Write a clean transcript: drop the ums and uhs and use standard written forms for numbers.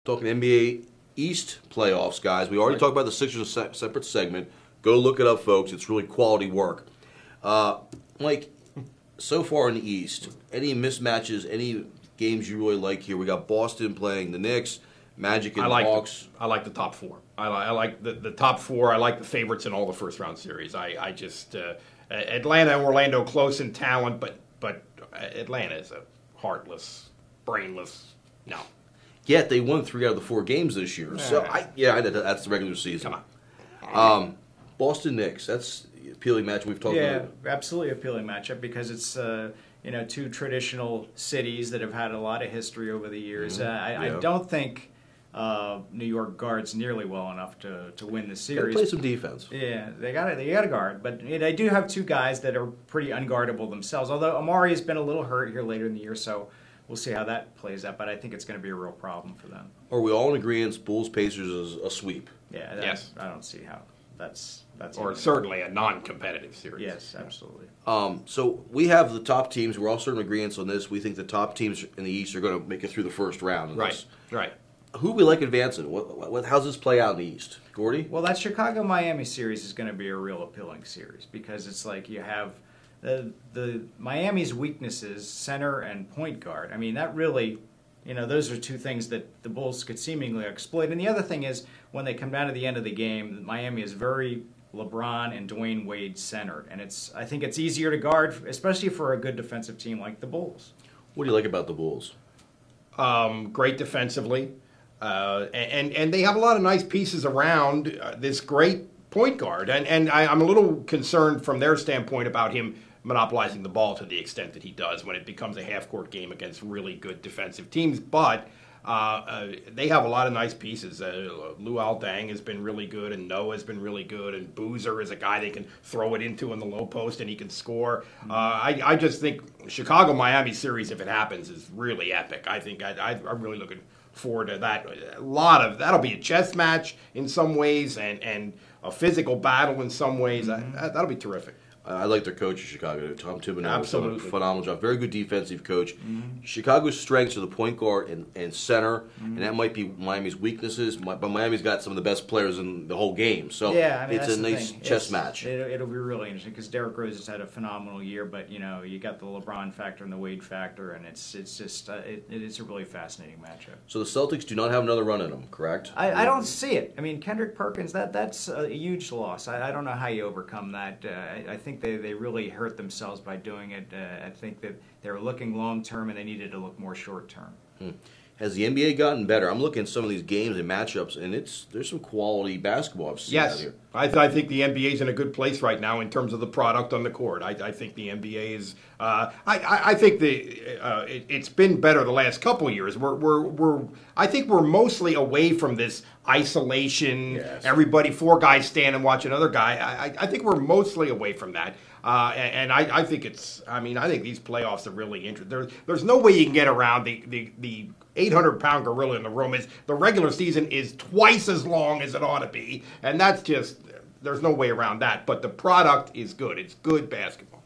talking NBA East playoffs, guys. We already talked about the Sixers a separate segment. Go look it up, folks. It's really quality work. Mike, so far in the East, any mismatches, any games you really like here? We got Boston playing the Knicks, Magic and Hawks. I like the top four. I like the top four. I like the favorites in all the first-round series. I just Atlanta and Orlando close in talent, but Atlanta is a heartless, brainless, no. Yet they won 3 out of the 4 games this year. So, that's the regular season. Come on. Boston Knicks, that's an appealing match we've talked about. Yeah, absolutely appealing matchup because it's two traditional cities that have had a lot of history over the years. I don't think New York guards nearly well enough to win the series. Play some defense. Yeah, they got to guard, but they do have 2 guys that are pretty unguardable themselves. Although Amari has been a little hurt here later in the year, so we'll see how that plays out. But I think it's going to be a real problem for them. Are we all in agreement? Bulls Pacers is a sweep? Yeah. Yes. I don't see how that's or certainly a non-competitive series. Yes, absolutely. So we have the top teams. We're all certain agreements on this. We think the top teams in the East are going to make it through the first round. Right. Who we like advancing? How's this play out in the East? Gordy? Well, that Chicago-Miami series is going to be a real appealing series because it's like you have the Miami's weaknesses, center and point guard. I mean, that really, those are 2 things that the Bulls could seemingly exploit. And the other thing is when they come down to the end of the game, Miami is very LeBron and Dwayne Wade centered. And I think it's easier to guard, especially for a good defensive team like the Bulls. What do you like about the Bulls? Great defensively. And they have a lot of nice pieces around this great point guard. And I'm a little concerned from their standpoint about him monopolizing the ball to the extent that he does when it becomes a half-court game against really good defensive teams. But they have a lot of nice pieces. Luol Deng has been really good, and Noah has been really good, and Boozer is a guy they can throw it into in the low post, and he can score. I just think Chicago-Miami series, if it happens, is really epic. I think I'm really looking forward to that. That'll be a chess match in some ways, and a physical battle in some ways. That'll be terrific. I like their coach in Chicago, Tom Thibodeau. Absolutely. Done a phenomenal job. Very good defensive coach. Chicago's strengths are the point guard and center, and that might be Miami's weaknesses. But Miami's got some of the best players in the whole game. So it's a nice chess match. It'll be really interesting because Derrick Rose has had a phenomenal year, but you got the LeBron factor and the Wade factor, and it's just it is a really fascinating matchup. So the Celtics do not have another run in them, correct? I don't see it. I mean, Kendrick Perkins, that's a huge loss. I don't know how you overcome that. I think they really hurt themselves by doing it. I think that they were looking long term and they needed to look more short term. Has the NBA gotten better? I'm looking at some of these games and matchups, and there's some quality basketball I've seen out here. I think the NBA is in a good place right now in terms of the product on the court. I think the NBA is. I think it's been better the last couple of years. I think we're mostly away from this isolation. Yes. Everybody, 4 guys stand and watch another guy. I think we're mostly away from that. And I think I think these playoffs are really interesting. There's no way you can get around the 800-pound gorilla in the room. The regular season is twice as long as it ought to be, and that's just there's no way around that. But the product is good. It's good basketball.